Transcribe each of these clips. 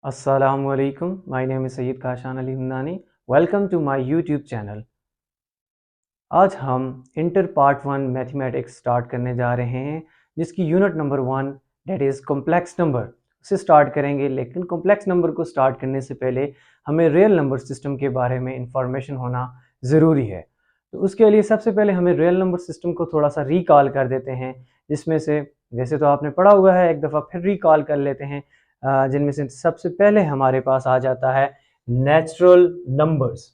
Assalamualaikum. My name is Sayyid Kashan Ali Humnani. Welcome to my YouTube channel. आज हम inter part 1 mathematics start करने जा रहे हैं, जिसकी unit number 1 that is complex number से स्टार्ट करेंगे। लेकिन कॉम्प्लेक्स नंबर को स्टार्ट करने से पहले हमें रियल नंबर सिस्टम के बारे में इंफॉर्मेशन होना ज़रूरी है। तो उसके लिए सबसे पहले हमें रियल नंबर सिस्टम को थोड़ा सा रिकॉल कर देते हैं, जिसमें से वैसे तो आपने पढ़ा हुआ है, एक दफ़ा फिर रिकॉल कर लेते हैं। जिनमें से सबसे पहले हमारे पास आ जाता है नेचुरल नंबर्स।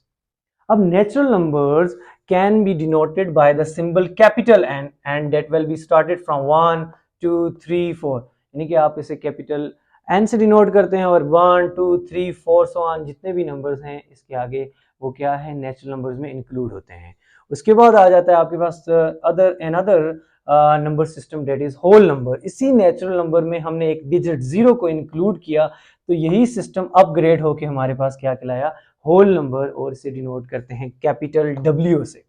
अब natural numbers can be denoted by the symbol capital N and that will be started from 1 2 3 4, यानी कि आप इसे कैपिटल एन से डिनोट करते हैं और 1 2 3 4 सो ऑन जितने भी नंबर्स हैं इसके आगे वो क्या है, नेचुरल नंबर्स में इंक्लूड होते हैं। उसके बाद आ जाता है आपके पास other number system that is whole number. इसी नेचुरल नंबर में हमने एक डिजिट 0 को इंक्लूड किया, तो यही सिस्टम अपग्रेड होके हमारे पास क्या कहलाया, होल नंबर, और इसे डिनोट करते हैं कैपिटल W से।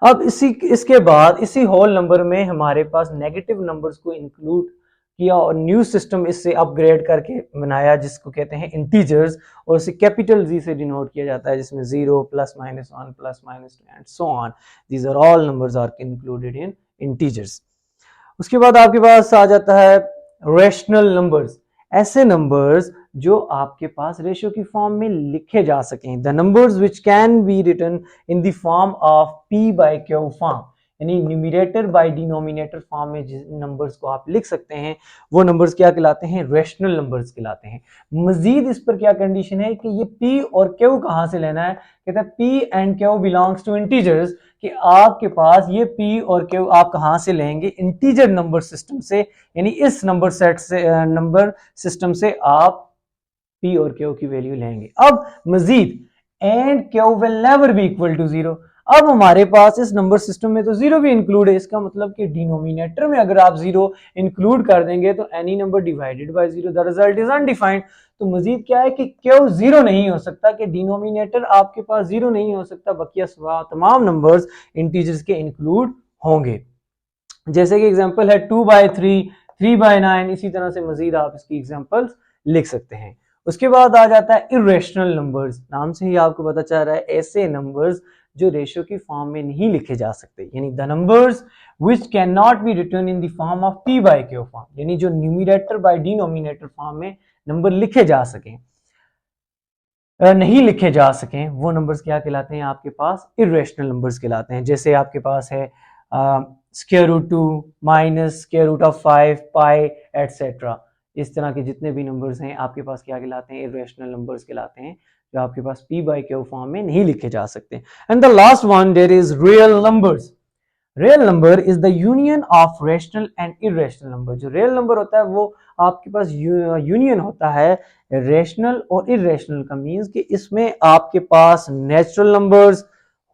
अब इसके बाद इसी होल नंबर में हमारे पास नेगेटिव नंबर्स को इंक्लूड किया और न्यू सिस्टम इससे अपग्रेड करके बनाया, जिसको कहते हैं इंटीजर्स, और इसे कैपिटल जी से डिनोट किया जाता है, जिसमें 0 plus minus 1 plus minus 2 and so on. These are all numbers are included in integers. उसके बाद आपके पास आ जाता है रेशनल नंबर्स। ऐसे नंबर्स जो आपके पास रेशियो की फॉर्म में लिखे जा सकें, the numbers which can be written in the form of P by Q form, यानी न्यूमिनेटर बाय डिनोमिनेटर फॉर्म में जिन नंबर्स को आप लिख सकते हैं वो नंबर्स क्या कहलाते हैं, रेशनल नंबर्स कहलाते हैं। मजीद इस पर क्या कंडीशन है कि ये P और Q कहां से लेना है, कहता है P and Q belongs to integers, कि आपके पास ये P और Q आप कहां से लेंगे, इंटीजर नंबर सिस्टम से, यानी इस नंबर सेट से नंबर सिस्टम से आप P और Q की वैल्यू लेंगे। अब मजीद and Q will never be equal to 0। अब हमारे पास इस नंबर सिस्टम में तो 0 भी इंक्लूड है, इसका मतलब कि डिनोमिनेटर में अगर आप 0 इंक्लूड कर देंगे तो any number divided by 0 the result is undefined. तो मजीद क्या है कि Q 0 नहीं हो सकता, कि डिनोमिनेटर आपके पास 0 नहीं हो सकता, बकिया तमाम नंबर्स इंटीजर्स के इंक्लूड होंगे। जैसे कि एग्जांपल है 2/3, 3/9, इसी तरह से मजीद आप इसकी एग्जांपल्स लिख सकते हैं। उसके बाद आ जाता है इरेशनल नंबर्स। नाम से ही आपको पता चल रहा है ऐसे नंबर्स जो रेशियो की फॉर्म में नहीं लिखे जा सकते, यानी the numbers which can not be written in the form of P by Q form, यानी जो न्यूमरेटर बाय डिनोमिनेटर फॉर्म में नंबर लिखे जा सकें, नहीं लिखे जा सकें, वो नंबर्स क्या कहलाते हैं, आपके पास इरेशनल नंबर्स कहलाते हैं। जैसे आपके पास है square root 2 minus square root of 5 pi etcetera, इस तरह के जितने भी नंबर्स हैं आपके पास क्या कहलाते हैं, इरेशनल नंबर्स कहलाते हैं, जो आपके पास P बाय Q फॉर्म में नहीं लिखे जा सकते। And the last one there is real numbers. Real number is the union of rational and irrational number. जो रियल नंबर होता है वो आपके पास यूनियन होता है रेशनल और इरेशनल का, मींस कि इसमें आपके पास natural numbers,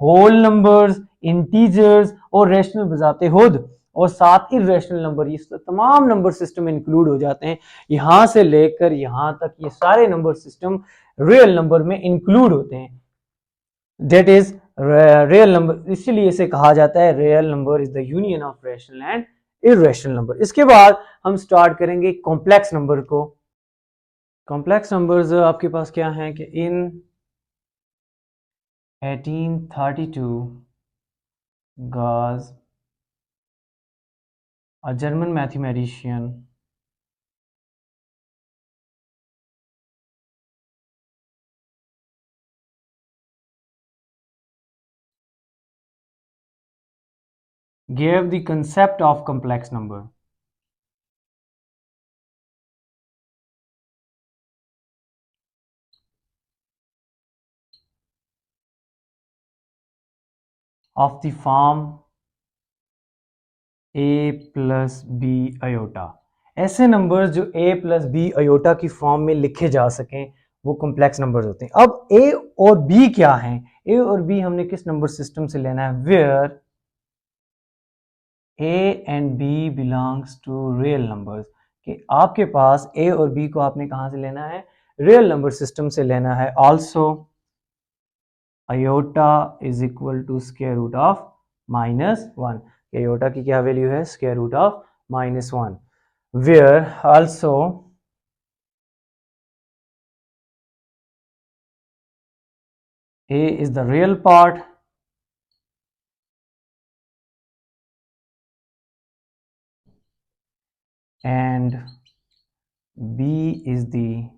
whole numbers, integers और रेशनल बजाते खुद, और साथ इरेशनल नंबर, ये तमाम नंबर सिस्टम इंक्लूड हो जाते हैं। यहां से लेकर यहां तक ये सारे नंबर सिस्टम रियल नंबर में इंक्लूड होते हैं। That is रियल नंबर, इसीलिए इसे कहा जाता है real number is the union of rational and irrational number. इसके बाद हम स्टार्ट करेंगे कॉम्प्लेक्स नंबर को। कॉम्प्लेक्स नंबर्स आपके पास क्या हैं कि इन 1832 गाज a German mathematician gave the concept of complex number. Of the form a plus B iota. ऐसे नंबर्स जो a प्लस बी अयोटा की फॉर्म में लिखे जा सकें वो कॉम्प्लेक्स नंबर्स होते हैं। अब a और b क्या हैं, a और b हमने किस नंबर सिस्टम से लेना है, where a and b belongs to real numbers, कि आपके पास a और b को आपने कहां से लेना है, रियल नंबर सिस्टम से लेना है। Also iota is equal to square root of -1, iota की क्या वैल्यू है, square root of -1, where also A is the real part and B is the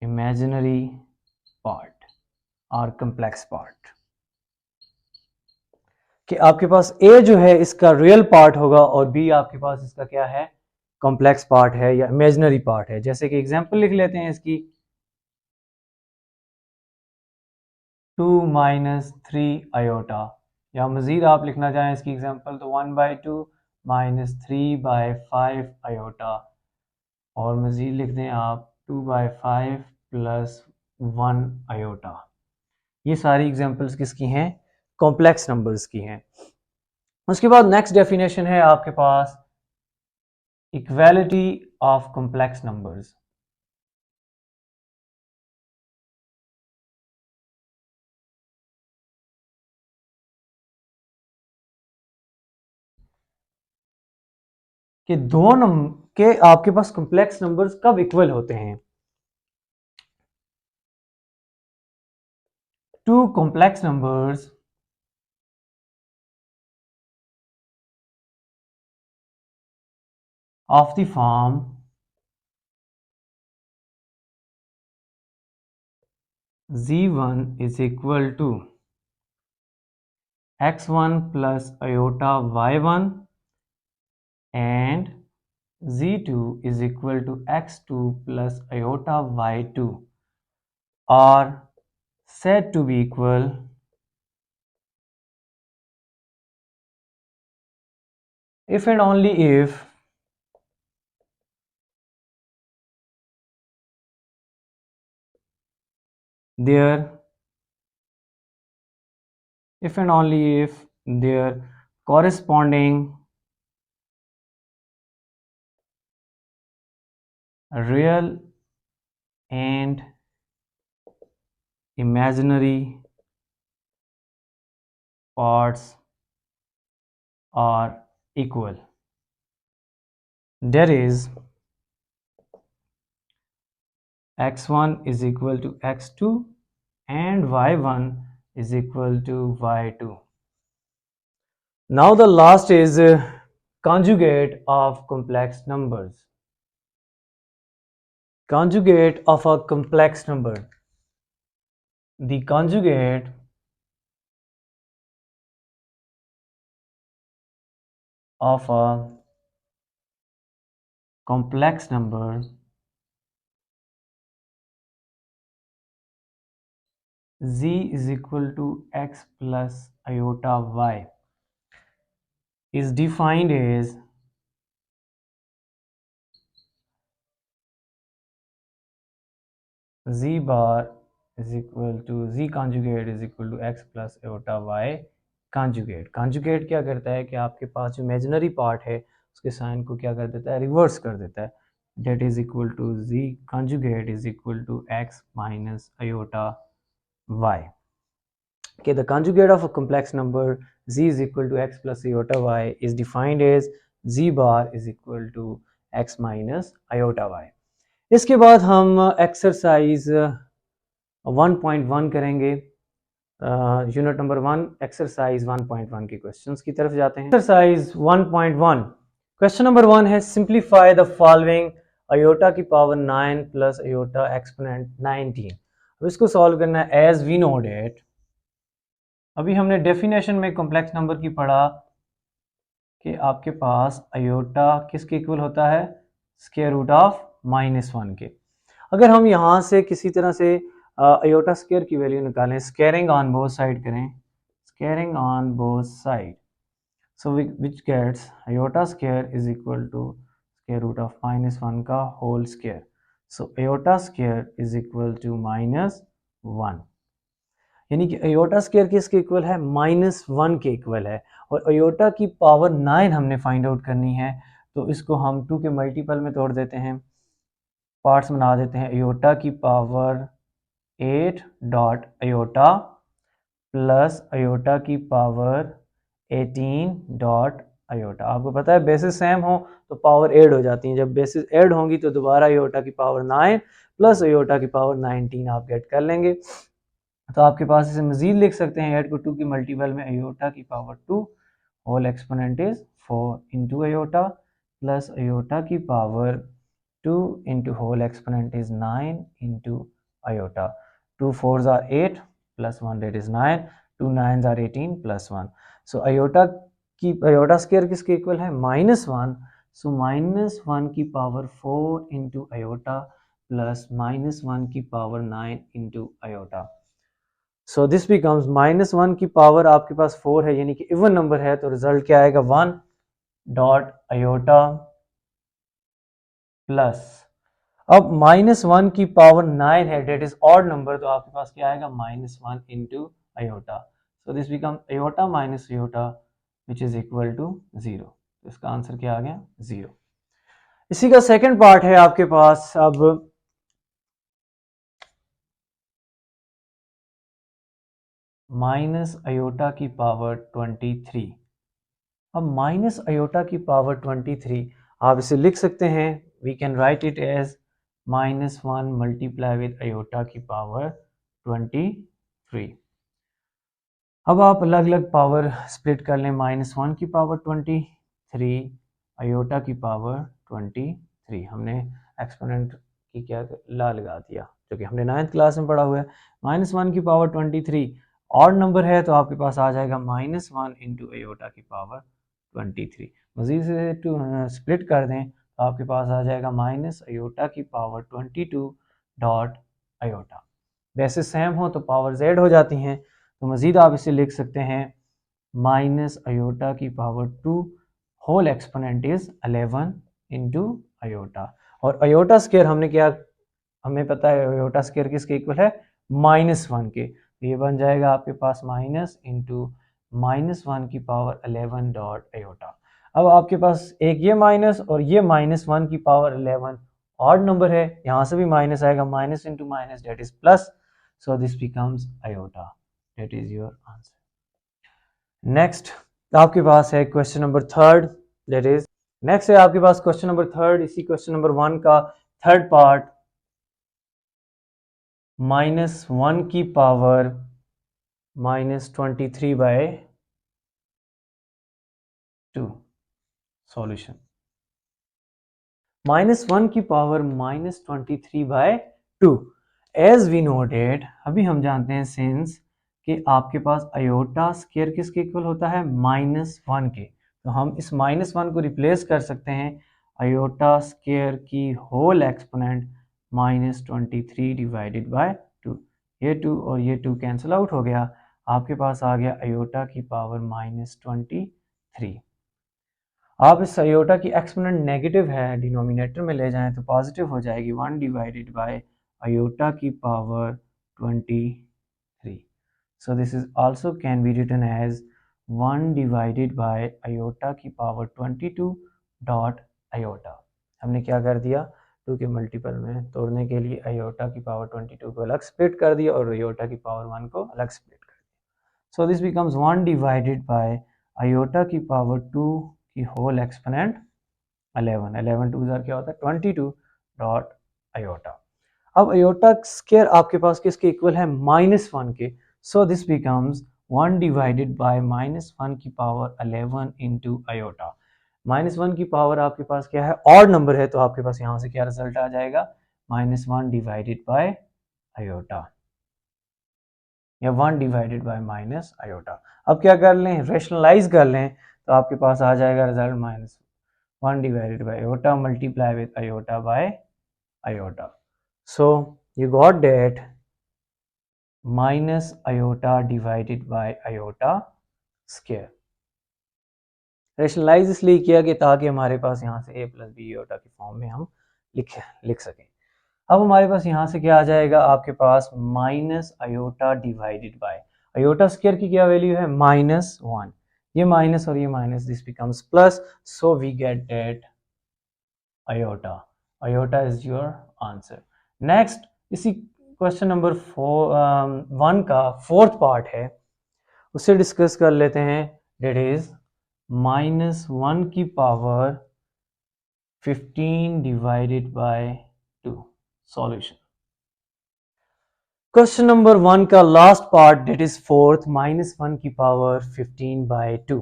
imaginary part और complex part। कि आपके पास A जो है इसका रियल पार्ट होगा और B आपके पास इसका क्या है, कॉम्प्लेक्स पार्ट है या इमेजिनरी पार्ट है। जैसे कि एग्जांपल लिख लेते हैं इसकी, 2 माइनस 3 आयोटा, या मज़ीद आप लिखना चाहें इसकी एग्जांपल तो 1/2 माइनस 3/5 आयोटा, और मज़ीद लिख दें आप 2/5 प्लस 1 आयोटा। ये सारी एग्जांपल्स किसकी हैं, कॉम्प्लेक्स नंबर्स की हैं। उसके बाद नेक्स्ट डेफिनेशन है आपके पास इक्वालिटी ऑफ कॉम्प्लेक्स नंबर्स। कि दो नंबर के आपके पास कॉम्प्लेक्स नंबर्स कब इक्वल होते हैं। Two complex numbers of the form z1 is equal to x1 plus iota y1 and z2 is equal to x2 plus iota y2 are said to be equal if and only if their corresponding real and imaginary parts are equal. That is, x1 is equal to x2 and y1 is equal to y2. Now the last is conjugate of complex numbers. Conjugate of a complex number. The conjugate of a complex number z is equal to x plus iota y is defined as z bar is equal to z conjugate is equal to x plus iota y conjugate. Conjugate क्या करता है कि आपके पास जो imaginary part है उसके sign को क्या कर देता है, रिवर्स कर देता है। That is equal to z conjugate is equal to x minus iota y. Okay, the conjugate of a complex number z is equal to x plus iota y is defined as z bar is equal to x minus iota y. इसके बाद हम exercise 1.1 करेंगे। Unit number 1 exercise 1.1 के questions की तरफ जाते हैं। Exercise 1.1 question number 1 है सिंप्लीफाई द फॉलोइंग आयोटा की पावर 9 प्लस आयोटा एक्सपोनेंट 19। अब इसको सॉल्व करना है एज वी नो डेट। अभी हमने डेफिनेशन में कॉम्प्लेक्स नंबर की पढ़ा कि आपके पास आयोटा किसके इक्वल होता है, स्क्वायर रूट ऑफ -1 के। अगर हम यहाँ से किसी तरह से आयोटा स्क्वायर की वैल्यू निकालें, स्क्वायरिंग ऑन बोथ साइड करें, squaring on both side, so which gets iota square is equal to square root of -1 का whole square. So iota square is equal to -1, यानी कि आयोटा स्क्वायर किसके equal है, -1 के equal है। और iota की पावर 9 हमने फाइंड आउट करनी है, तो इसको हम 2 के मल्टीपल में तोड़ देते हैं, पार्ट्स बना देते हैं। आयोटा की power 8 dot iota plus iota की पावर 18 डॉट आयोटा। आपको पता है बेसिस सेम हो तो पावर ऐड हो जाती है, जब बेसिस ऐड होंगी तो दोबारा आयोटा की पावर 9 प्लस आयोटा की पावर 19 आप गेट कर लेंगे। तो आपके पास इसे मजीद लिख सकते हैं, 8 को 2 की मल्टीपल में आयोटा की power 2 whole exponent is 4 into iota plus iota की power 2 into whole exponent is 9 into iota. 2 4s are 8 plus 1 that is 9, 2 9s are 18 plus 1। So iota square किसके इक्वल है? -1। सो -1 की पावर 4 इंटू आयोटा प्लस -1 की power 9 into iota. So this becomes -1 की power आपके पास 4 है यानी कि even number है, तो रिजल्ट क्या आएगा? 1 डॉट आयोटा प्लस, अब -1 की पावर 9 है डेट इज ऑड नंबर, तो आपके पास क्या आएगा? -1 into iota. So this become iota minus iota which is equal to 0। तो इसका आंसर क्या आ गया? 0। इसी का सेकंड पार्ट है आपके पास अब माइनस आयोटा की पावर 23। अब माइनस आयोटा की पावर 23 आप इसे लिख सकते हैं, we can write it as -1 multiply with iota की पावर 23। अब आप अलग अलग पावर स्प्लिट कर लें, -1 की पावर 23 आयोटा की पावर 23, हमने एक्सपोनेंट की क्या ला लगा दिया जो कि हमने 9th क्लास में पढ़ा हुआ है। -1 की पावर 23 ऑड नंबर है तो आपके पास आ जाएगा -1 इंटू आयोटा की पावर 23। मजीद से स्प्लिट कर दें तो आपके पास आ जाएगा माइनस आयोटा की power 22 dot iota. Basis same हो तो पावर जेड हो जाती हैं, तो मज़ीद आप इसे लिख सकते हैं माइनस आयोटा की power 2 whole exponent is 11 into iota. और आयोटा स्क्वायर हमने क्या, हमें पता है आयोटा स्क्वायर किसके इक्वल है? -1 के, तो ये बन जाएगा आपके पास माइनस इंटू -1 की पावर 11 डॉट आयोटा। अब आपके पास एक ये माइनस और ये -1 की पावर 11 ऑड नंबर है, यहाँ से भी माइनस आएगा, minus into minus that is plus, so this becomes iota, that is your answer. Next आपके पास है question number third, that is next है आपके पास क्वेश्चन नंबर थर्ड। इसी क्वेश्चन नंबर 1 का थर्ड पार्ट, -1 की पावर -23/2 सॉल्यूशन। -1 की पावर -23/2 एज वी नोटेड, अभी हम जानते हैं सिंस कि आपके पास आयोटा स्क्वायर किसके इक्वल होता है? -1 के, तो हम इस -1 को रिप्लेस कर सकते हैं आयोटा स्क्वायर की होल एक्सपोनेंट -23/2। ये 2 और ये 2 कैंसिल आउट हो गया, आपके पास आ गया आयोटा की पावर -23। आप इस आयोटा की एक्सपोनेंट नेगेटिव है, डिनोमिनेटर में ले जाएं तो पॉजिटिव हो जाएगी, 1 डिवाइडेड बाय आयोटा की power 23। So this is also can be written as 1 divided by iota की पावर 22 डॉट आयोटा। हमने क्या कर दिया? 2 के मल्टीपल में तोड़ने के लिए आयोटा की पावर 22 को अलग स्प्लिट कर दिया और आयोटा की पावर 1 को अलग स्प्लिट कर दिया। सो this becomes 1 divided by iota की पावर 2 की होल एक्सपोनेंट 11 2 क्या होता है? 22 डॉट आयोटा। अब आयोटा स्क्वायर आपके पास किसके इक्वल है? -1 के, सो दिस बिकम्स 1 डिवाइडेड बाय -1 की पावर 11 इंटू आयोटा। -1 की पावर आपके पास क्या है? ऑड नंबर है, तो आपके पास यहाँ से क्या रिजल्ट आ जाएगा? -1 डिवाइडेड बाय आयोटा या 1 डिवाइडेड बाय माइनस आयोटा। अब क्या कर लें? रेशनलाइज कर लें, तो आपके पास आ जाएगा result -1 divided by iota multiply with iota by iota. So you got that minus iota divided by iota square। Rationalize इसलिए किया कि ताकि हमारे पास यहाँ से a प्लस बी आयोटा की फॉर्म में हम लिख सकें। अब हमारे पास यहाँ से क्या आ जाएगा? आपके पास minus iota divided by iota square की क्या वैल्यू है? -1। ये माइनस और ये minus, this becomes plus, so we get that iota. Iota is your answer. Next इसी क्वेश्चन नंबर 1 का फोर्थ पार्ट है, उसे डिस्कस कर लेते हैं, डेट इज -1 की power 15 divided by 2। Solution. Question number 1 का last part that is fourth, -1 की पावर 15 बाय 2।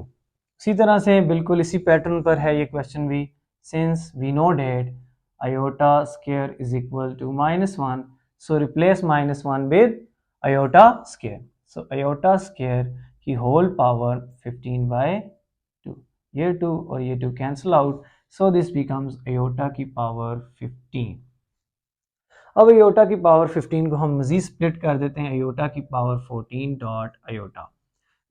इसी तरह से बिल्कुल इसी पैटर्न पर है ये क्वेश्चन भी। Since we know that iota square is equal to -1, so replace -1 with iota square. So iota square की होल पावर 15 बाय 2, ये 2 और ये 2 cancel out, so this becomes iota की पावर 15। अब आयोटा की पावर 15 को हम मजीद स्प्लिट कर देते हैं आयोटा की power 14 dot iota.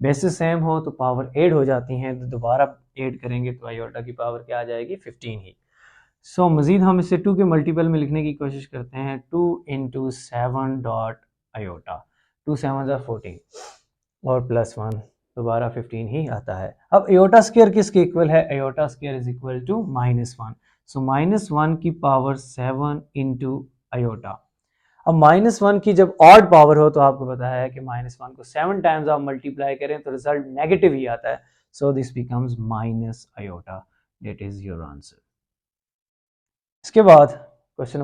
Basis same हो तो पावर ऐड हो जाती हैं, तो दोबारा ऐड करेंगे तो आयोटा की पावर क्या आ जाएगी, 15 ही। सो मजीद हम इसे 2 के मल्टीपल में लिखने की कोशिश करते हैं, 2 इंटू 7 डॉट आयोटा, 2 7 14 और +1 दोबारा 15 ही आता है। अब आयोटा स्क्वायर किसके इक्वल है, iota square is equal to -1। So -1 की पावर 7 इंटू आयोटा। अब -1 की जब ऑड पावर हो तो आपको पता है कि -1 को 7 टाइम्स आप मल्टीप्लाई करें तो रिजल्ट नेगेटिव ही आता है। So this becomes minus iota, that is your answer. इसके बाद question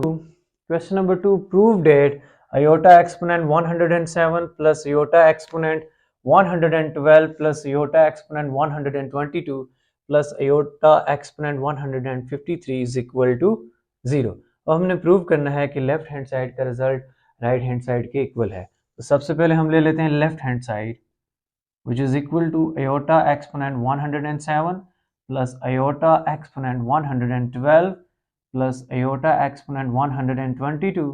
number 2, prove that iota exponent 107 plus iota exponent 112 plus iota exponent 122 plus iota exponent 153 is equal to 0। और हमने प्रूव करना है कि लेफ्ट हैंड साइड का result right hand side के equal है। तो सबसे पहले हम ले लेते हैं left hand side, which is equal to iota exponent 107 plus iota exponent 112 plus iota exponent 122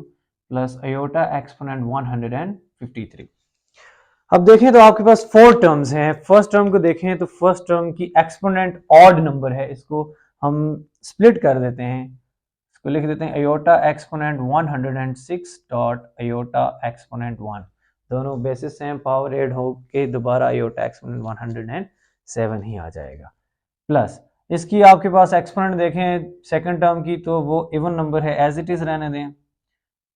plus iota exponent 153। अब देखें तो आपके पास 4 टर्म्स हैं। फर्स्ट टर्म को देखें तो फर्स्ट टर्म की एक्सपोनेंट ऑड नंबर है, इसको हम स्प्लिट कर देते हैं, इसको लिख देते हैं iota exponent 106 dot iota exponent 1। दोनों बेसिस सेम, पावर ऐड हो के दोबारा आयोटा एक्सपोनेंट 107 ही आ जाएगा। प्लस इसकी आपके पास एक्सपोनेंट देखें सेकंड टर्म की तो वो इवन नंबर है, एज इट इज रहने दें।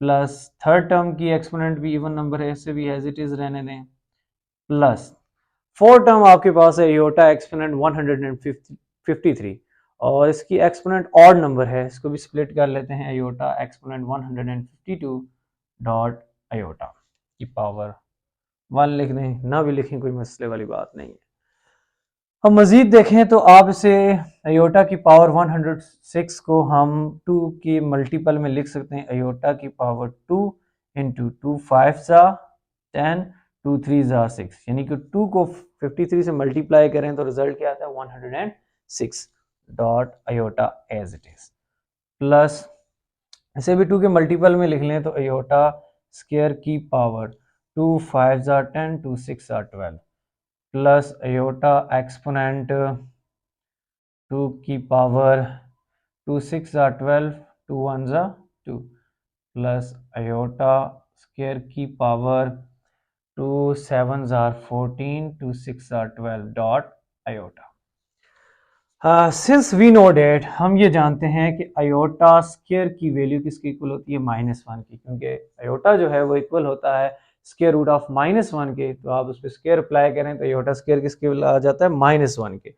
प्लस थर्ड टर्म की एक्सपोनेंट भी इवन नंबर है, इससे भी एज इट इज रहने दें। प्लस फोर्थ टर्म आपके पास है आयोटा एक्सपोनेंट 153 और इसकी एक्सपोनेंट ऑड नंबर है, इसको भी स्प्लिट कर लेते हैं, आयोटा एक्सपोनेंट 152 डॉट आयोटा की पावर 1 लिख दें, ना भी लिखें कोई मसले वाली बात नहीं है। अब मजीद देखें तो आप इसे आयोटा की पावर 106 को हम 2 के मल्टीपल में लिख सकते हैं, आयोटा की पावर 2 इंटू 2 5 सा 10 2 3 सा 6, यानी कि 2 को 53 से मल्टीप्लाई करें तो रिजल्ट क्या आता है, 106 dot iota as it is. Plus इसे भी 2 के मल्टीपल में लिख लें तो आयोटा स्क्वायर की पावर 2 5 सा 10 2 6 सा 12 प्लस आयोटा एक्सपोनेंट 2 की पावर 2 6 सा 12 2 1 सा 2 प्लस आयोटा स्क्वायर की पावर 2 7 सा 14 2 6 सा 12 dot iota. Since we know that, हम ये जानते हैं कि आयोटा स्क्वायर की वैल्यू किसकी इक्वल होती है, -1 की, क्योंकि आयोटा जो है वो इक्वल होता है स्क्वायर रूट ऑफ -1 के। तो आप उस पर स्क्वायर अप्लाई करें तो आयोटा स्क्वायर किसके आ जाता है, -1 के।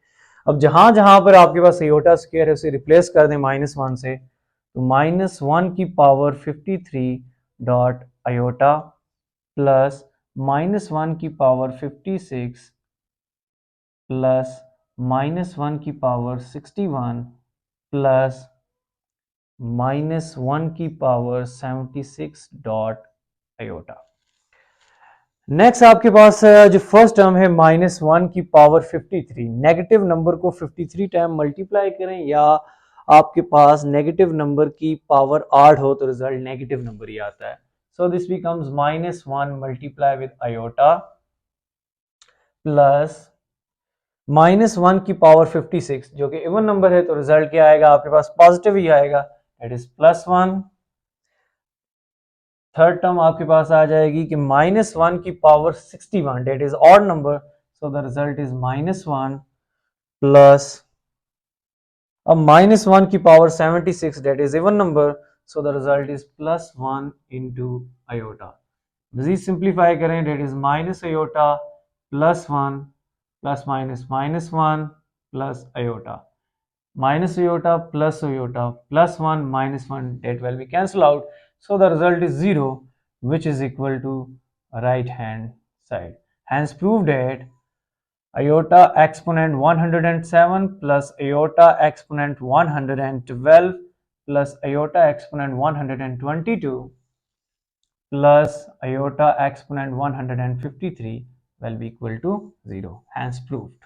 अब जहां जहां पर आपके पास आयोटा स्क्वायर है उसे रिप्लेस कर दें -1 से, तो -1 की पावर 53 डॉट आयोटा प्लस -1 की पावर 56 प्लस -1 की पावर 61 प्लस -1 की पावर 76 डॉट आयोटा। नेक्स्ट आपके पास जो फर्स्ट टर्म है -1 की पावर 53, नेगेटिव नंबर को 53 टाइम मल्टीप्लाई करें या आपके पास नेगेटिव नंबर की पावर 8 हो तो रिजल्ट नेगेटिव नंबर ही आता है। So this becomes -1 multiply with iota plus -1 की पावर 56 जो कि इवन नंबर है तो रिजल्ट क्या आएगा, आपके पास पॉजिटिव ही आएगा, दैट इज +1। थर्ड टर्म आपके पास आ जाएगी कि -1 की power 61 that is odd number, so the result is -1 plus अब -1 की power 76 that is even number, so the result is +1 into iota. मजीद सिंप्लीफाई करें, that is -iota +1 plus minus -1 plus iota. Minus iota plus iota plus 1 minus 1, that will be cancelled out. So the result is 0, which is equal to right hand side. Hence prove that iota exponent 107 plus iota exponent 112 plus iota exponent 122 plus iota exponent 153 will be equal to 0. Hence proved.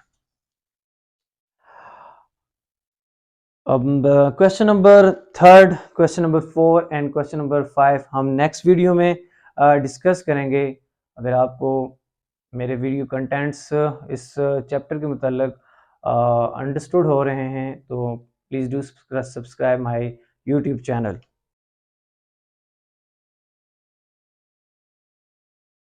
अब question number 3, question number 4 and question number 5 हम next video में discuss करेंगे। अगर आपको मेरे video contents इस chapter के मतलब अंडरस्टूड हो रहे हैं तो please do subscribe my YouTube channel.